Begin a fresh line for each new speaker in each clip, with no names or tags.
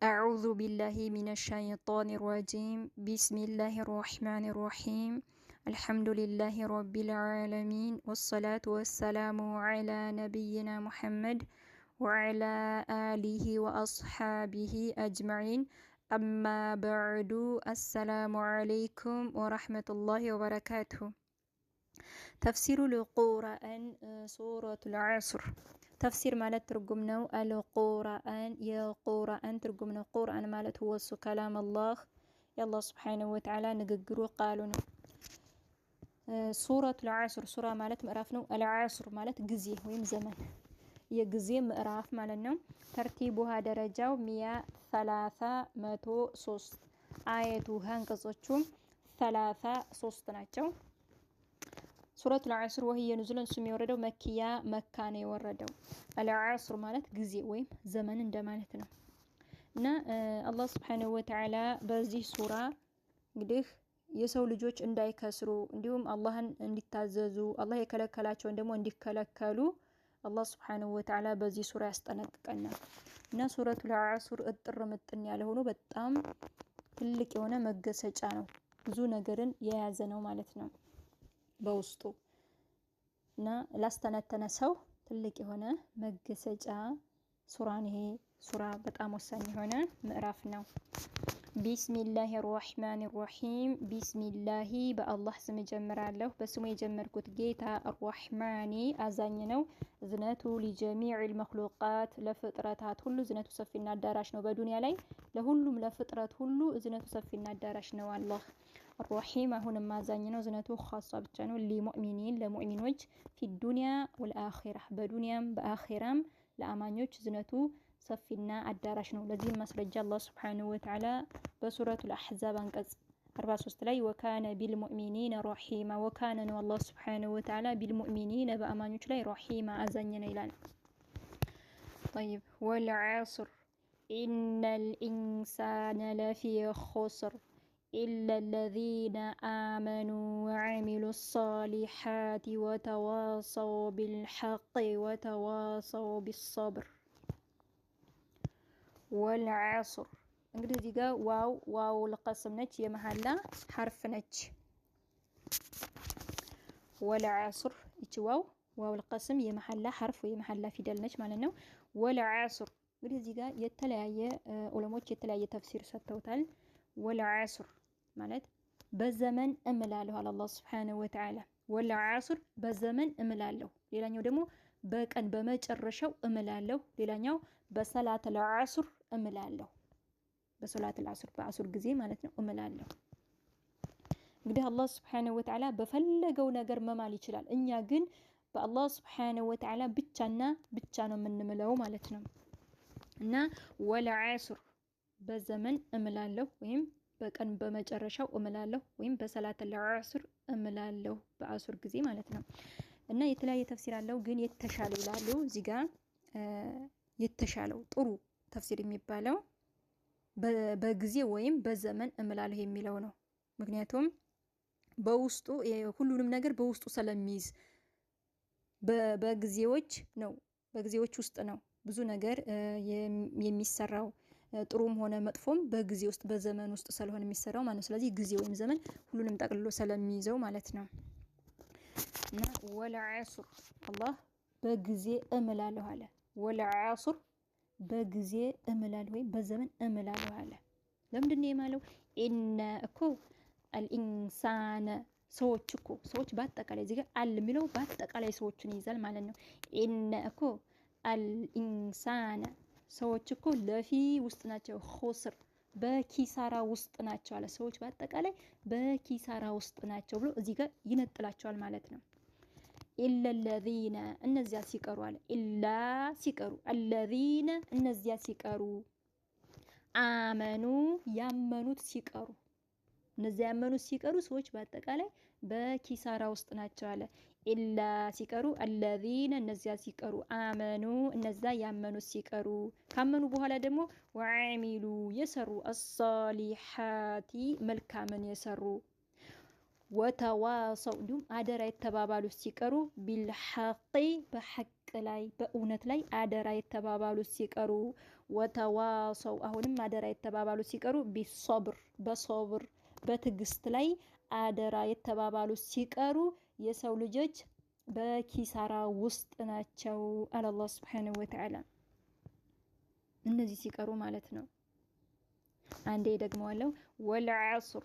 أعوذ بالله من الشيطان الرجيم بسم الله الرحمن الرحيم الحمد لله رب العالمين والصلاة والسلام على نبينا محمد وعلى آله وأصحابه أجمعين أما بعد السلام عليكم ورحمة الله وبركاته تفسير القرآن سورة العصر تفسير مالت ترجمنا القرآن يا قرآن ترجمنا القرآن مالت هو كلام الله يا الله سبحانه وتعالى نجرو قالنا سورة العصر سورة مالت مقرافنا العصر مالت جزي ويم زمن يجزي مقراف مالنا ترتيبها درجة 103 آياتها انقصتشم 3 ناتشو سورة العصر وهي نزولا سمي وردو مكية مكان يوردو العصر مالت جزي ويم زمن اندمانتنا نا الله سبحانه وتعالى بزي سورة قديه يسو لجوج انداي كسرو انديهم الله اندتاززو الله يكالكالاتشو اندمو اندكالكالو الله سبحانه وتعالى بزي سورة يستنققنا نا سورة العصر اترمتن يالهونو بتام تلك يونا مقسجانو بزو نقرن يازنو مالتنا በውስጡ እና ላስተነተነ ሰው ትልቅ የሆነ መገሰጫ ሱራን ይሄ ሱራ በጣም ወሳኝ የሆነ ምዕራፍ ነው። ቢስሚላሂ الرحمن الرحيم ቢስሚላሂ በአላህ ስም ጀምራለሁ በስሙ የጀመርኩት ጌታ الرحمن አዛኝ ነው። እዝነቱ لجميع المخلوقات ለፍጥረታት ሁሉ እዝነቱ ሰፊና አዳራሽ ነው። በዱንያ ላይ ለሁሉም ለፍጥረት ሁሉ እዝነቱ ሰፊና አዳራሽ ነው። አላህ الرحيم አሁንም አዛኝ ነው። እዝነቱ خاصة ብቻ ነው للمؤمنين ለሙእሚኖች في الدنيا والآخرة በዱንያም በአኺራም ለአማኞች እዝነቱ ሰፊና አዳራሽ ነው። ለዚህም ማስረጃ አላህ Subhanahu Wa Ta'ala በሱረቱ الأحزاب አንቀጽ 43 ላይ ወካነ ቢልሙእሚኒነ ረሂማ ወካነ ነው አላህ Subhanahu Wa Ta'ala ቢልሙእሚኒነ በአማኞች ላይ ረሂማ አዛኝ ነው ይላል። طيب والعصر إن الإنسان لفي خسر إلا الذين آمنوا وعملوا الصالحات وتواصوا بالحق وتواصوا بالصبر والعصر እንግዲህ እዚህ ጋር ዋው ለቀስም ነች የመሐላ ሐርፍ ነች። والعصر እቺ ዋው ለቀስም የመሐላ ሐርፍ የመሐላ ፊደል ነች ማለት ነው። والعصر እንግዲህ እዚህ ጋር የተለያየ ዑለሞች የተለያየ ተፍሲር ሰጥተውታል። والعصر ማለት በዘመን እምላለሁ አላህ Subhanahu Wa Ta'ala والعصر በዘመን እምላለሁ። ሌላኛው ደግሞ በቀን በመጨረሻው እምላለሁ። ሌላኛው በሰላት العصر እምላለሁ። በሶላት العصر በአሱር ጊዜ ማለት ነው እምላለሁ። እንግዲህ አላህ Subhanahu Wa Ta'ala በፈለገው ነገር መማል ይችላል። እኛ ግን በአላህ Subhanahu Wa Ta'ala ብቻና ብቻ ነው የምንምለው ማለት ነው። እና والعصر በዘመን እምላለሁ ወይም በቀን በመጨረሻው እምላለሁ ወይም በሰላት العصر እምላለሁ በአሱር ጊዜ ማለት ነው። እና የተለያየ ተፍሲር አለው ግን የተሻለው ይላሉ እዚህ ጋር የተሻለው ጥሩ ተፍሲር የሚባለው በጊዜ ወይም በዘመን እምላለሁ የሚለው ነው። ምክንያቱም በውስጡ ሁሉንም ነገር በውስጡ ስለሚይዝ በጊዜዎች ነው በጊዜዎች ውስጥ ነው ብዙ ነገር የሚሰራው ጥሩም ሆነ መጥፎም በጊዜ ውስጥ በዘመን ውስጥ ስለሆነ የሚሰራው ማለት ነው። ስለዚህ ጊዜ ወይም ዘመን ሁሉንም ጠቅልሎ ስለሚይዘው ማለት ነው። እና والعصر አላህ በጊዜ እምላለሁ አለ። والعصر በጊዜ እምላለሁ ወይ በዘመን እምላለሁ አለ። ለምንድን ነው የማለው? ኢነ እኮ الانسان ሰዎች በአጠቃላይ እዚህ ጋር አል የሚለው በአጠቃላይ ሰዎችን ይይዛል ማለት ነው። ኢነ እኮ الانسان ሰዎች እኮ ለፊ ውስጥ ናቸው ኹስር በኪሳራ ውስጥ ናቸው አለ። ሰዎች በአጠቃላይ በኪሳራ ውስጥ ናቸው ብሎ እዚህ ጋር ይነጥላቸዋል ማለት ነው። إلا الذين እነዚያ ሲቀሩ አለ ኢላ ሲቀሩ الذين እነዚያ ሲቀሩ አመኑ ያመኑት ሲቀሩ እነዚያ ያመኑት ሲቀሩ ሰዎች በአጠቃላይ በኪሳራ ውስጥ ናቸው አለ። ኢላ ሲቀሩ الذين እነዚያ ሲቀሩ አመኑ እነዚያ ያመኑት ሲቀሩ ካመኑ በኋላ ደግሞ ወዐሚሉ የሰሩ الصالحات መልካምን የሰሩ ወተዋሰው እንዲሁም አደራ የተባባሉ ሲቀሩ ቢልሐቂ በሐቅ ላይ በእውነት ላይ አደራ የተባባሉ ሲቀሩ ወተዋሰው አሁንም አደራ የተባባሉ ሲቀሩ ቢሶብር በሶብር በትዕግስት ላይ አደራ የተባባሉ ሲቀሩ የሰው ልጆች በኪሳራ ውስጥ ናቸው አለ አላህ ሱብሓነሁ ወተዓላ። እነዚህ ሲቀሩ ማለት ነው። አንዴ ደግመዋለሁ። ወልዐስር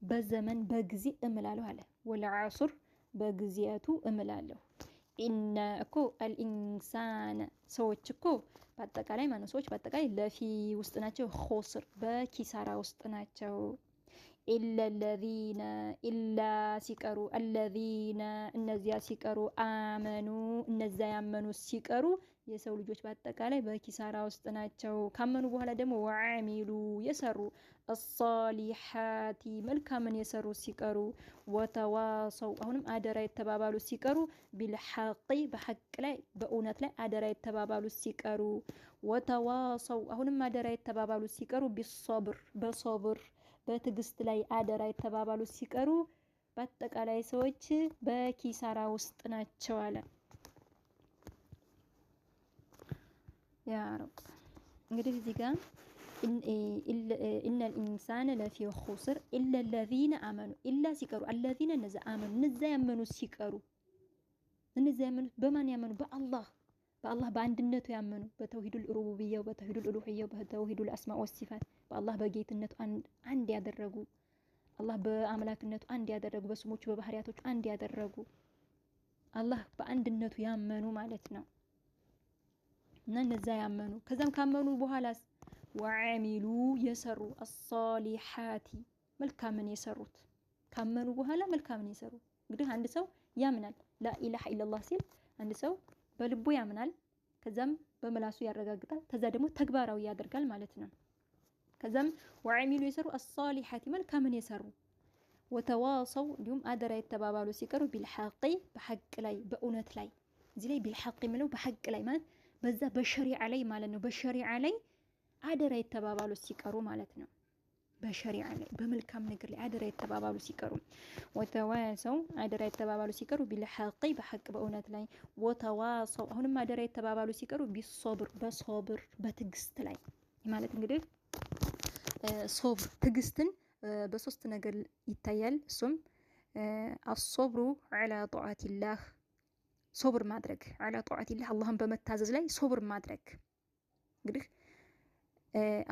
በዘመን በጊዜ እምላለሁ አለ። ወልዐስር በጊዜያቱ እምላለሁ። ኢነ እኮ አልኢንሳነ ሰዎች እኮ በአጠቃላይ ማነው ሰዎች በአጠቃላይ ለፊ ውስጥ ናቸው። ኹስር በኪሳራ ውስጥ ናቸው። ኢላ አለዚነ ኢላ ሲቀሩ አለዚነ እነዚያ ሲቀሩ አመኑ እነዚያ ያመኑ ሲቀሩ የሰው ልጆች በአጠቃላይ በኪሳራ ውስጥ ናቸው። ካመኑ በኋላ ደግሞ ወዐሚሉ የሰሩ አሳሊሓቲ መልካምን የሰሩ ሲቀሩ ወተዋሰው አሁንም አደራ የተባባሉ ሲቀሩ ቢልሐቂ በሐቅ ላይ በእውነት ላይ አደራ የተባባሉ ሲቀሩ ወተዋሰው አሁንም አደራ የተባባሉ ሲቀሩ ቢሶብር በሶብር በትዕግስት ላይ አደራ የተባባሉ ሲቀሩ በአጠቃላይ ሰዎች በኪሳራ ውስጥ ናቸው አለ። ያ ረብ እንግዲህ እዚህ ጋር ኢነል ኢንሳነ ለፊ ኹስር ኢላ አለዚነ አመኑ ኢላ ሲቀሩ አለዚነ እነዛ አመኑ እነዛ ያመኑ ሲቀሩ እነዛ ያመኑ በማን ያመኑ? በአላህ በአንድነቱ ያመኑ በተውሂዱል ሩቡቢያው በተውሂዱል ኡሉሂያው በተውሂዱል አስማ ወሲፋት በአላህ በጌትነቱ አንድ ያደረጉ አላህ በአምላክነቱ አንድ ያደረጉ በስሞቹ በባህሪያቶቹ አንድ ያደረጉ አላህ በአንድነቱ ያመኑ ማለት ነው። እና እነዛ ያመኑ ከዛም ካመኑ በኋላስ ወዐሚሉ የሰሩ አሳሊሓቲ መልካምን የሰሩት ካመኑ በኋላ መልካምን የሰሩ እንግዲህ አንድ ሰው ያምናል ላኢላሃ ኢለላህ ሲል አንድ ሰው በልቡ ያምናል፣ ከዛም በመላሱ ያረጋግጣል፣ ከዛ ደግሞ ተግባራዊ ያደርጋል ማለት ነው። ከዛም ወዐሚሉ የሰሩ አሳሊሓቲ መልካምን የሰሩ ወተዋሰው እንዲሁም አደራ የተባባሉ ሲቀሩ ቢልሐቂ በሐቅ ላይ በእውነት ላይ እዚህ ላይ ቢልሐቂ የሚለው በሐቅ ላይ ማለት በዛ በሸሪዓ ላይ ማለት ነው። በሸሪዓ ላይ አደራ የተባባሉ ሲቀሩ ማለት ነው። በሸሪዓ ላይ በመልካም ነገር ላይ አደራ የተባባሉ ሲቀሩ ወተዋሰው አደራ የተባባሉ ሲቀሩ ቢልሐቂ በሐቅ በእውነት ላይ ወተዋሰው አሁንም አደራ የተባባሉ ሲቀሩ ቢሶብር በሶብር በትዕግስት ላይ ማለት እንግዲህ ሶብር ትዕግስትን በሶስት ነገር ይታያል። እሱም አሶብሩ ዐላ ጧዓቲላህ ሶብር ማድረግ ዐላ ጧዓቲላህ አላህን በመታዘዝ ላይ ሶብር ማድረግ እንግዲህ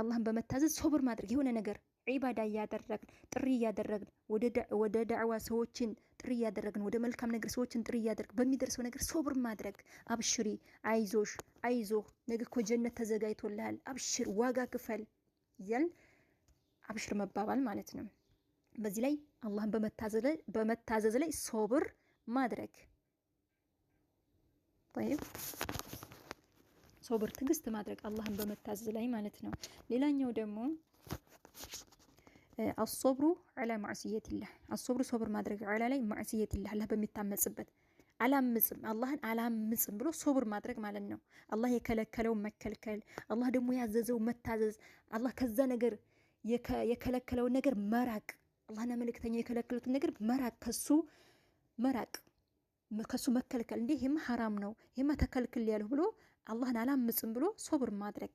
አላህን በመታዘዝ ሶብር ማድረግ የሆነ ነገር ዒባዳ እያደረግን ጥሪ እያደረግን ወደ ዳዕዋ ሰዎችን ጥሪ እያደረግን ወደ መልካም ነገር ሰዎችን ጥሪ እያደረግን በሚደርሰው ነገር ሶብር ማድረግ አብሽሪ አይዞሽ አይዞህ ነገ እኮ ጀነት ተዘጋጅቶልሃል አብሽር ዋጋ ክፈል እያል አብሽር መባባል ማለት ነው። በዚህ ላይ አላህን በመታዘዝ ላይ ሶብር ማድረግ طيب ሶብር ትዕግስት ማድረግ አላህን በመታዘዝ ላይ ማለት ነው። ሌላኛው ደግሞ አሶብሩ ዐላ ማዕሲየቲላህ አሶብሩ ሶብር ማድረግ ዐላ ላይ ማዕሲየቲላህ አላህ በሚታመጽበት አላምጽም አላህን አላምጽም ብሎ ሶብር ማድረግ ማለት ነው። አላህ የከለከለው መከልከል አላህ ደግሞ ያዘዘው መታዘዝ አላህ ከዛ ነገር የከለከለውን ነገር መራቅ አላህና መልእክተኛው የከለከሉትን ነገር መራቅ ከሱ መከልከል እንዴ ይሄማ ሐራም ነው ይሄማ ተከልክል ያለው ብሎ አላህን አላምጽም ብሎ ሶብር ማድረግ።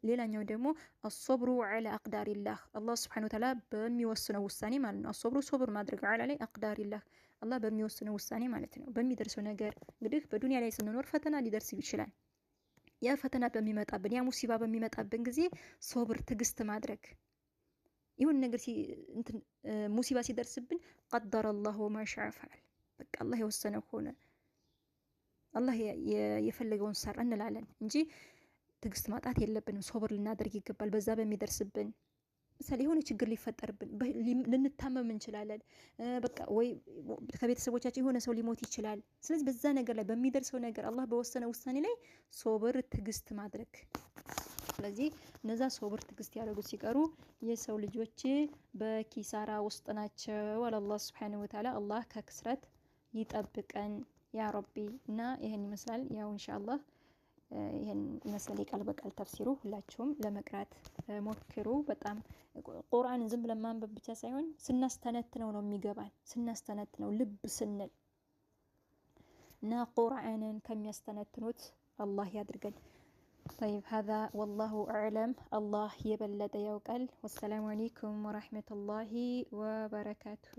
ሌላኛው ደግሞ አሶብሩ ዐላ አቅዳሪላህ አላህ ሱብሓነሁ ወተዓላ በሚወስነው ውሳኔ ማለት ነው። አሶብሩ ሶብር ማድረግ ዐላ ላይ አቅዳሪላህ አላህ በሚወስነው ውሳኔ ማለት ነው። በሚደርሰው ነገር እንግዲህ በዱንያ ላይ ስንኖር ፈተና ሊደርስ ይችላል። ያ ፈተና በሚመጣብን ያ ሙሲባ በሚመጣብን ጊዜ ሶብር ትዕግስት ማድረግ ይሁን ነገር ሙሲባ ሲደርስብን ቀደረላሁ ወማ ሻአ ፈዐል በቃ አላህ የወሰነው ሆነ አላህ የፈለገውን ሰራ እንላለን እንጂ ትዕግስት ማጣት የለብንም። ሶብር ልናደርግ ይገባል። በዛ በሚደርስብን ምሳሌ የሆነ ችግር ሊፈጠርብን ልንታመም እንችላለን። በቃ ወይ ከቤተሰቦቻችን የሆነ ሰው ሊሞት ይችላል። ስለዚህ በዛ ነገር ላይ በሚደርሰው ነገር አላህ በወሰነ ውሳኔ ላይ ሶብር ትዕግስት ማድረግ። ስለዚህ እነዛ ሶብር ትዕግስት ያደረጉ ሲቀሩ የሰው ልጆች በኪሳራ ውስጥ ናቸው አለ አላህ ሱብሓነሁ ወተዓላ። አላህ ከክስረት ይጠብቀን ያ ረቢ። እና ይህን ይመስላል ያው ኢንሻአላህ ይሄን ይመስላል የቃል በቃል ተፍሲሩ። ሁላችሁም ለመቅራት ሞክሩ። በጣም ቁርአንን ዝም ብለን ማንበብ ብቻ ሳይሆን ስናስተነትነው ነው የሚገባን። ስናስተነትነው ልብ ስንል እና ቁርአንን ከሚያስተነትኑት አላህ ያድርገን። طيب هذا والله أعلم الله يبلد يوقل والسلام عليكم ورحمة الله وبركاته.